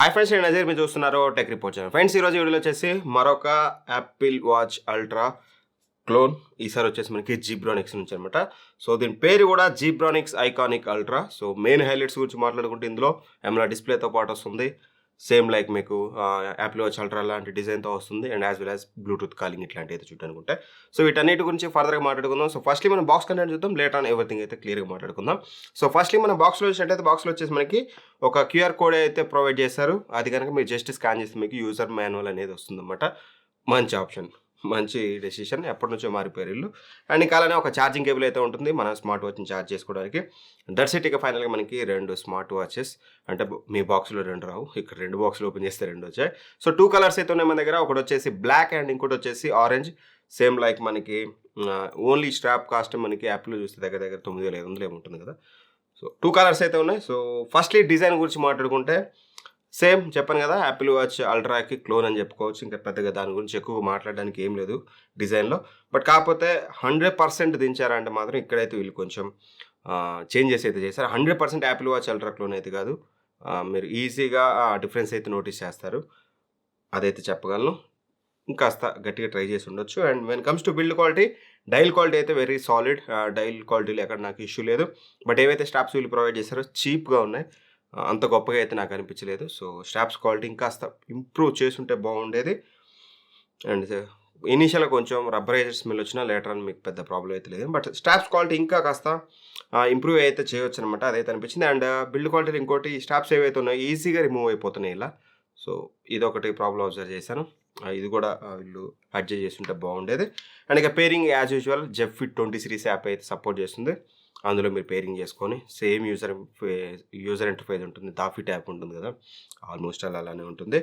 Hi friends, నేను నజీర్. మీరు చూస్తున్నారు టెక్ రిపోర్ట్ ఛానల్. ఫ్రెండ్స్, ఈరోజు వీడియోలో వచ్చేసి మరొక యాపిల్ వాచ్ అల్ట్రా క్లోన్. ఈసారి వచ్చేసి మనకి జీబ్రానిక్స్ నుంచి అనమాట. సో దీని పేరు కూడా Zebronics iconic ultra. So main highlights గురించి మాట్లాడుకుంటే ఇందులో ఎమ్లా డిస్ప్లేతో పాటు వస్తుంది. సేమ్ లైక్ మీకు యాపిల్ వాచ్ అల్ట్రా లాంటి డిజైన్తో వస్తుంది. And as well as Bluetooth calling ఇట్లాంటి అయితే చూడనుకుంటే. సో వీటన్నిటి గురించి ఫర్దర్గా మాట్లాడుకుందాం. సో ఫస్ట్లీ మనం బాక్స్ కంటెంట్ చూద్దాం. లేటర్ ఆన్ ఎవ్రీథింగ్ అయితే క్లియర్గా మాట్లాడుకుందాం. సో ఫస్ట్లీ మన బాక్స్లో చూసినట్టయితే బాక్స్లో వచ్చేసి మనకి ఒక క్యూఆర్ కోడ్ అయితే ప్రొవైడ్ చేశారు. అది కనుక మీరు జస్ట్ స్కాన్ చేస్తే మీకు యూజర్ మాన్యువల్ అనేది వస్తుందన్నమాట. మంచి ఆప్షన్, మంచి డెసిషన్. ఎప్పటి నుంచో మారిపోయారు ఇల్లు. అండ్ ఇంకా అలానే ఒక ఛార్జింగ్ కేబుల్ అయితే ఉంటుంది మన స్మార్ట్ వాచ్ని ఛార్జ్ చేసుకోవడానికి. That's it. ఇక ఫైనల్గా మనకి 2 స్మార్ట్ వాచెస్, అంటే మీ బాక్స్లో 2 రావు, ఇక్కడ 2 బాక్స్లు ఓపెన్ చేస్తే 2 వచ్చాయి. సో 2 కలర్స్ అయితే ఉన్నాయి మన దగ్గర. ఒకటి వచ్చేసి బ్లాక్ అండ్ ఇంకోటి వచ్చేసి ఆరెంజ్. సేమ్ లైక్ మనకి ఓన్లీ స్ట్రాప్ కాస్ట్ మనకి యాప్లో చూస్తే దగ్గర దగ్గర 9,500 ఏముంటుంది కదా. సో 2 కలర్స్ అయితే ఉన్నాయి. సో ఫస్ట్లీ డిజైన్ గురించి మాట్లాడుకుంటే సేమ్ చెప్పాను కదా, యాపిల్ వాచ్ అల్ట్రాకి క్లోన్ అని చెప్పుకోవచ్చు. ఇంకా పెద్దగా దాని గురించి ఎక్కువ మాట్లాడడానికి ఏం లేదు డిజైన్లో. బట్ కాకపోతే 100% దించారంటే మాత్రం ఇక్కడైతే వీళ్ళు కొంచెం చేంజెస్ అయితే చేశారు. 100% యాపిల్ వాచ్ అల్ట్రా క్లోన్ అయితే కాదు. మీరు ఈజీగా డిఫరెన్స్ అయితే నోటీస్ చేస్తారు, అదైతే చెప్పగలను. ఇంకాస్త గట్టిగా ట్రై చేసి ఉండొచ్చు. And when comes to build quality, dial quality అయితే వెరీ సాలిడ్. డైల్ క్వాలిటీలో ఎక్కడ నాకు ఇష్యూ లేదు. బట్ ఏవైతే స్టాప్స్ వీళ్ళు ప్రొవైడ్ చేశారో చీప్గా ఉన్నాయి, అంత గొప్పగా అయితే నాకు అనిపించలేదు. సో స్ట్రాప్స్ క్వాలిటీ ఇంకాస్త ఇంప్రూవ్ చేసుంటే బాగుండేది. అండ్ ఇనీషియల్గా కొంచెం రబ్బరైజర్ స్మెల్ వచ్చినా లేటర్ అని మీకు పెద్ద ప్రాబ్లం అయితే లేదు. బట్ స్ట్రాప్స్ క్వాలిటీ ఇంకా కాస్త ఇంప్రూవ్ అయితే చేయొచ్చు అనమాట, అదైతే అనిపించింది. అండ్ బిల్డ్ క్వాలిటీ ఇంకోటి, స్ట్రాప్స్ ఏవైతే ఉన్నాయో ఈజీగా రిమూవ్ అయిపోతున్నాయి ఇలా. సో ఇదొకటి ప్రాబ్లం అబ్జర్వ్ చేశాను. ఇది కూడా వీళ్ళు అడ్జస్ట్ చేస్తుంటే బాగుండేది. అండ్ ఇక pairing as usual Jeff fit 20 series app అయితే సపోర్ట్ చేస్తుంది. అందులో మీరు పేరింగ్ చేసుకొని సేమ్ యూజర్ ఇంటర్ఫేస్ ఉంటుంది. దాఫిట్ యాప్ ఉంటుంది కదా, ఆల్మోస్ట్ అలానే ఉంటుంది.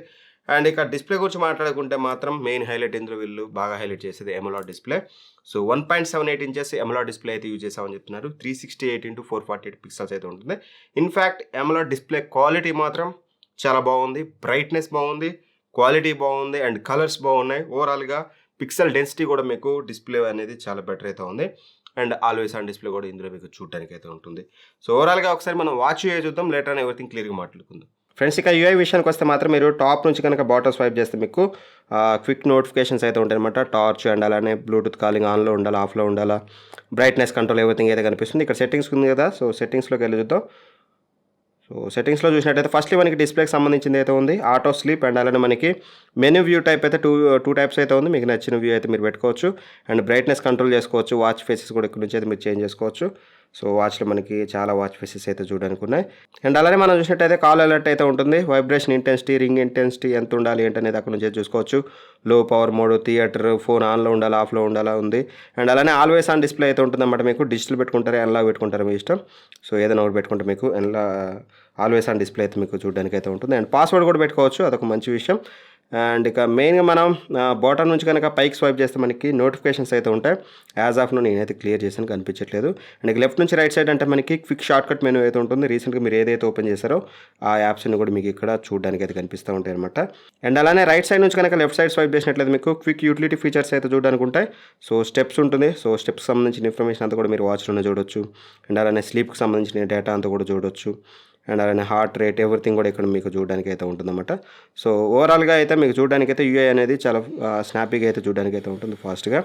అండ్ ఇక డిస్ప్లే గురించి మాట్లాడుకుంటే మాత్రం మెయిన్ హైలైట్ ఇందులో వీళ్ళు బాగా హైలైట్ చేసేది ఎమోలాడ్ డిస్ప్లే. సో 1.78 ఇంచెస్ ఎమోలాడ్ డిస్ప్లే అయితే యూజ్ చేసామని చెప్తున్నారు. 368x448 పిక్సెల్స్ అయితే ఉంటుంది. ఇన్ఫ్యాక్ట్ ఎమోలాడ్ డిస్ప్లే క్వాలిటీ మాత్రం చాలా బాగుంది. బ్రైట్నెస్ బాగుంది, క్వాలిటీ బాగుంది, అండ్ కలర్స్ బాగున్నాయి. ఓవరాల్గా పిక్సెల్ డెన్సిటీ కూడా మీకు డిస్ప్లే అనేది చాలా బెటర్ అయితే ఉంది. అండ్ ఆల్వేస్ ఆన్ డిస్ప్లే కూడా ఇందులో మీకు చూడడానికి అయితే ఉంటుంది. సో ఓవరాల్గా ఒకసారి మనం వాచ్ యూఐ చూద్దాం, లేటర్ అని ఎవ్రీథింగ్ క్లియర్గా మాట్లాడుకుందాం. ఫ్రెండ్స్, ఇక యూఐ విషయానికి వస్తే మాత్రం మీరు టాప్ నుంచి కనుక బాటమ్ స్వైప్ చేస్తే మీకు క్విక్ నోటిఫికేషన్స్ అయితే ఉంటాయి అనమాట. టార్చ్ అండ్ అలానే బ్లూటూత్ కాలింగ్ ఆన్లో ఉండాలా, ఆఫ్లో ఉండాలా, బ్రైట్నెస్ కంట్రోల్ ఎవ్రీథింగ్ అయితే కనిపిస్తుంది. ఇక్కడ సెట్టింగ్స్ ఉంది కదా, సో సెట్టింగ్స్లోకి వెళ్ళి చూద్దాం. సో సెట్టింగ్స్లో చూసినట్టయితే ఫస్ట్లీ మనకి డిస్ప్లేకి సంబంధించింది అయితే ఉంది, ఆటో స్లీప్. అండ్ అలానే మనకి మెనూ వ్యూ టైప్ అయితే టూ టైప్స్ అయితే ఉంది. మీకు నచ్చిన వ్యూ అయితే మీరు పెట్టుకోవచ్చు. అండ్ బ్రైట్నెస్ కంట్రోల్ చేసుకోవచ్చు. వాచ్ ఫేసెస్ కూడా ఇక్కడ నుంచి అయితే మీరు చేంజ్ చేసుకోవచ్చు. సో వాచ్లో మనకి చాలా వాచ్ ఫేసెస్ అయితే చూడడానికి ఉన్నాయి. అండ్ అలానే మనం చూసినట్టయితే కాల్ అలర్ట్ అయితే ఉంటుంది. వైబ్రేషన్ ఇంటెన్సిటీ, రింగ్ ఇంటెన్సిటీ ఎంత ఉండాలి ఏంటనేది అక్కడ నుంచి చూసుకోవచ్చు. లో పవర్ మోడ్, థియేటర్, ఫోన్ ఆన్లో ఉండాలా, ఆఫ్లో ఉండాలా ఉంది. అండ్ అలానే ఆల్వేస్ ఆన్ డిస్ప్లే అయితే ఉంటుందన్నమాట. మీకు డిజిటల్ పెట్టుకుంటారు, ఎన్లాగ్ పెట్టుకుంటారు, మీ ఇష్టం. సో ఏదైనా ఒకటి పెట్టుకుంటే మీకు ఆల్వేస్ ఆన్ డిస్ప్లే అయితే మీకు చూడడానికి అయితే ఉంటుంది. అండ్ పాస్వర్డ్ కూడా పెట్టుకోవచ్చు, అదొక మంచి విషయం. అండ్ ఇక మెయిన్గా మనం బాటమ్ నుంచి కనుక పైకి స్వైప్ చేస్తే మనకి నోటిఫికేషన్స్ అయితే ఉంటాయి. యాజ్ ఆఫ్ నేనైతే క్లియర్ చేసాను, కనిపించట్లేదు. అండ్ ఇక లెఫ్ట్ నుంచి రైట్ సైడ్ అంటే మనకి క్విక్ షార్ట్ కట్ మెనూ అయితే ఉంటుంది. రీసెంట్గా మీరు ఏదైతే ఓపెన్ చేశారో ఆ యాప్స్ని కూడా మీకు ఇక్కడ చూడడానికి అయితే కనిపిస్తూ ఉంటాయి అనమాట. అండ్ అలానే రైట్ సైడ్ నుంచి కనుక లెఫ్ట్ సైడ్ స్వైప్ చేసినట్లయితే మీకు క్విక్ యూటిలిటీ ఫీచర్స్ అయితే చూడడానికి ఉంటాయి. సో స్టెప్స్ ఉంటుంది. సో స్టెప్స్ సంబంధించిన ఇన్ఫర్మేషన్ అంతా కూడా మీరు వాచ్లోనే చూడొచ్చు. అండ్ అలానే స్లీప్కి సంబంధించిన డేటా అంతా కూడా చూడొచ్చు. అండ్ అలానే హార్ట్ రేట్ ఎవ్రీథింగ్ కూడా ఇక్కడ మీకు చూడడానికి అయితే ఉంటుందన్నమాట. సో ఓవరాల్గా అయితే మీకు చూడడానికి అయితే యూఐ అనేది చాలా స్నాపీగా అయితే చూడడానికి అయితే ఉంటుంది, ఫాస్ట్గా.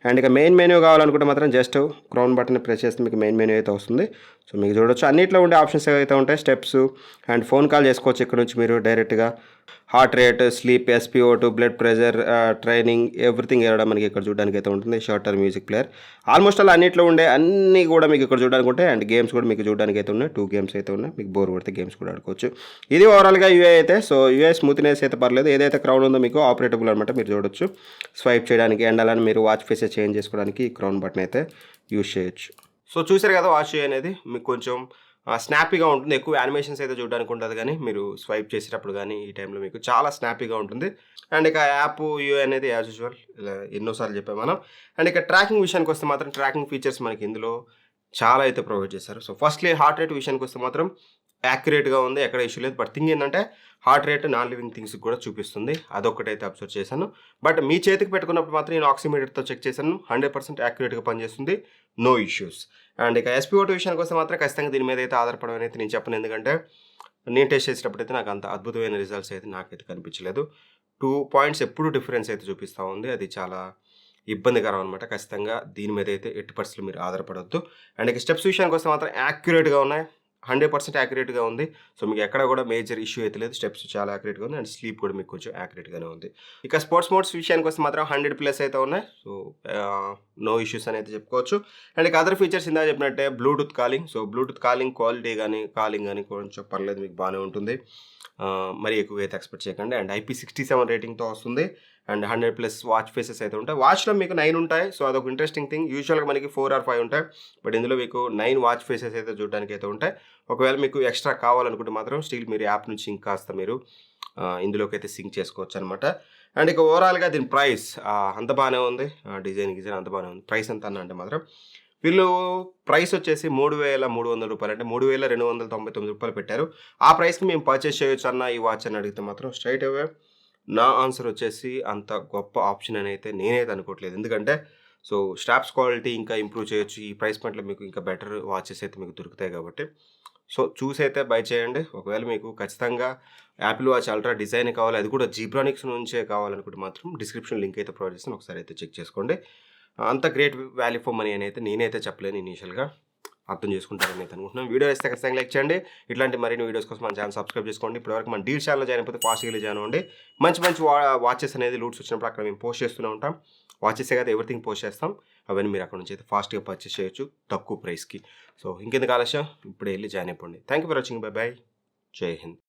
అండ్ ఇక మెయిన్ మెనూ కావాలనుకుంటే మాత్రం జస్ట్ క్రౌన్ బటన్ ప్రెస్ చేస్తే మీకు మెయిన్ మెనూ అయితే వస్తుంది. సో మీకు చూడొచ్చు అన్నింటిలో ఉండే ఆప్షన్స్ ఏవైతే ఉంటాయి, స్టెప్స్ అండ్ ఫోన్ కాల్ చేసుకోవచ్చు ఇక్కడ నుంచి మీరు డైరెక్ట్గా. Heart rate, sleep, SpO2, blood pressure, training, everything ఏరడం మనకి ఇక్కడ చూడడానికి అయితే ఉంటుంది. షార్టర్ మ్యూజిక్ ప్లేయర్, ఆల్మోస్ట్ అలా అన్నింటిలో ఉండే అన్నీ కూడా మీకు ఇక్కడ చూడడానికి ఉంటాయి. అండ్ గేమ్స్ కూడా మీకు చూడడానికి అయితే ఉన్నాయి. 2 గేమ్స్ అయితే ఉన్నాయి. మీకు బోర్ కొడితే గేమ్స్ కూడా ఆడుకోవచ్చు. ఇది ఓవరాల్గా యూఐ అయితే. సో యూఐ స్మూత్నెస్ అయితే పర్లేదు. ఏదైతే క్రౌన్ ఉందో మీకు ఆపరేటబుల్ అనమాట, మీరు చూడొచ్చు స్వైప్ చేయడానికి. అండ్ అలానే మీరు వాచ్ ఫేసెస్ చేంజ్ చేసుకోవడానికి క్రౌన్ బటన్ అయితే యూజ్ చేయొచ్చు. సో చూసారు కదా, వాచ్ యూఐ అనేది మీకు కొంచెం స్నాపీగా ఉంటుంది. ఎక్కువ యానిమేషన్స్ అయితే చూడడానికి ఉంటుంది, కానీ మీరు స్వైప్ చేసేటప్పుడు కానీ ఈ టైంలో మీకు చాలా స్నాపీగా ఉంటుంది. అండ్ ఇక యాప్ యూఐ అనేది యాజ్ యూజువల్ ఇలా ఎన్నోసార్లు చెప్పాం మనం. అండ్ ఇక ట్రాకింగ్ విషయానికి వస్తే మాత్రం ట్రాకింగ్ ఫీచర్స్ మనకి ఇందులో చాలా అయితే ప్రొవైడ్ చేశారు. సో ఫస్ట్లీ హార్ట్ రేట్ విషయానికి వస్తే మాత్రం యాక్యురేట్గా ఉంది, ఎక్కడ ఇష్యూ లేదు. బట్ థింగ్ ఏంటంటే హార్ట్ రేట్ నాన్ లివింగ్ థింగ్స్కి కూడా చూపిస్తుంది, అదొక్కటైతే అబ్జర్వ్ చేశాను. బట్ మీ చేతికి పెట్టుకున్నప్పుడు మాత్రం నేను ఆక్సిమీటర్తో చెక్ చేశాను, 100% యాక్యురేట్గా పనిచేస్తుంది, నో ఇష్యూస్. అండ్ ఇక SpO2 విషయానికి వస్తే మాత్రం ఖచ్చితంగా దీని మీద అయితే ఆధారపడమని అయితే నేను చెప్పను. ఎందుకంటే నేను టెస్ట్ చేసేటప్పుడైతే నాకు అంత అద్భుతమైన రిజల్ట్స్ అయితే నాకైతే కనిపించలేదు. 2 పాయింట్స్ ఎప్పుడు డిఫరెన్స్ అయితే చూపిస్తా ఉంది. అది చాలా ఇబ్బందికరం అనమాట. ఖచ్చితంగా దీని మీద అయితే ఎట్టి పరిస్థితుల్లో మీరు ఆధారపడొద్దు. అండ్ ఇక స్టెప్స్ విషయానికొస్తే మాత్రం యాక్యురేట్‌గా ఉన్నాయి. 100% యాక్యురేట్‌గా ఉంది. సో, మీకు ఎక్కడ కూడా మేజర్ ఇష్యూ అయితే లేదు. స్టెప్స్ చాలా యాక్యురేట్‌గా ఉంది. అండ్ స్లీప్ కూడా మీకు కొంచెం యాక్యురేట్‌గానే ఉంది. ఇక స్పోర్ట్స్ మోడ్స్ విషయానికొస్తే మాత్రం 100+ అయితే ఉన్నాయి. సో, నో ఇష్యూస్ అని అయితే చెప్పుకోవచ్చు. అండ్ ఇక అదర్ ఫీచర్స్ ఇందాక చెప్పినట్టే Bluetooth calling. So, Bluetooth calling quality గానీ, కాలింగ్ గానీ కొంచెం పర్లేదు, మీకు బానే ఉంటుంది. మరీ ఎక్కువగా అయితే ఎక్స్‌పెక్ట్ చేయకండి. అండ్ IP67 రేటింగ్‌తో వస్తుంది. అండ్ 100+ వాచ్ ఫేసెస్ అయితే ఉంటాయి. వాచ్‌లో మీకు 9 ఉంటాయి. సో, అదొక ఇంట్రెస్టింగ్ థింగ్. యూజువల్‌గా మనకి 4 ఆర్ 5 ఉంటాయి. బట్ ఇందులో మీకు 9 వాచ్ ఫేసెస్ అయితే చూడడానికైతే ఉంటాయి. ఒకవేళ మీకు ఎక్స్‌ట్రా కావాలనుకుంటే మాత్రం స్టిల్ మీరు యాప్ నుంచి ఇంకాస్త మీరు ఇందులోకైతే సింక్ చేసుకోవచ్చనమాట. అండ్ ఇక ఓవరాల్‌గా దీని ప్రైస్ అంత బానే ఉంది. డిజైన్ అంత బానే ఉంది. ప్రైస్ ఎంత అన్నా అంటే మాత్రం వీళ్ళు ప్రైస్ వచ్చేసి రూ. 3,300 అంటే రూ. 3,299 పెట్టారు. ఆ ప్రైస్‌కి మేము పర్చేస్ చేయొచ్చన్నా ఈ వాచ్ అని అడిగితే మాత్రం స్ట్రెయిట్ అవే నా ఆన్సర్ వచ్చేసి అంత గొప్ప ఆప్షన్ అని అయితే నేనైతే అనుకోవట్లేదు. ఎందుకంటే సో, స్ట్రాప్స్ క్వాలిటీ ఇంకా ఇంప్రూవ్ చేయొచ్చు. ఈ ప్రైస్ పాయింట్‌లో మీకు ఇంకా బెటర్ వాచెస్ అయితే మీకు దొరుకుతాయి కాబట్టి సో, చూసైతే బై చేయండి. ఒకవేళ మీకు ఖచ్చితంగా యాపిల్ వాచ్ అల్ట్రా డిజైనే కావాలి, అది కూడా జీబ్రానిక్స్ నుంచే కావాలనుకుంటే మాత్రం డిస్క్రిప్షన్ లింక్ అయితే ప్రొవైడ్ చేస్తాను. ఒకసారి అయితే చెక్ చేసుకోండి. అంత గ్రేట్ వాల్యూ ఫర్ మనీ అని అయితే నేనైతే చెప్పలేను ఇనీషియల్‌గా. అర్థం చేసుకుంటారని అయితే అనుకుంటున్నాను. వీడియో నచ్చితే ఖచ్చితంగా లైక్ చేయండి. ఇట్లాంటి మరిన్ని వీడియోస్ కోసం మన ఛానల్ సబ్స్క్రైబ్ చేసుకోండి. ఇప్పటివరకు మన డీల్ ఛానల్‌లో జాయిన్ అయిపోతే ఫాస్ట్‌గా జాయిన్ అవ్వండి. మంచి మంచి వాచెస్ అనేది లూట్స్ వచ్చినప్పుడు అక్కడ మేము పోస్ట్ చేస్తూనే ఉంటాం. వాచెసే కాదు ఎవ్రీథింగ్ పోస్ట్ చేస్తాం. అవన్నీ మీరు అక్కడ నుంచి అయితే ఫాస్ట్‌గా పర్చేస్ చేయొచ్చు తక్కువ ప్రైస్‌కి. సో, ఇంకెందుకు ఆలస్యం, ఇప్పుడే వెళ్లి జాయిన్ అయిపోండి. Thank you for watching. By by. జై హింద్.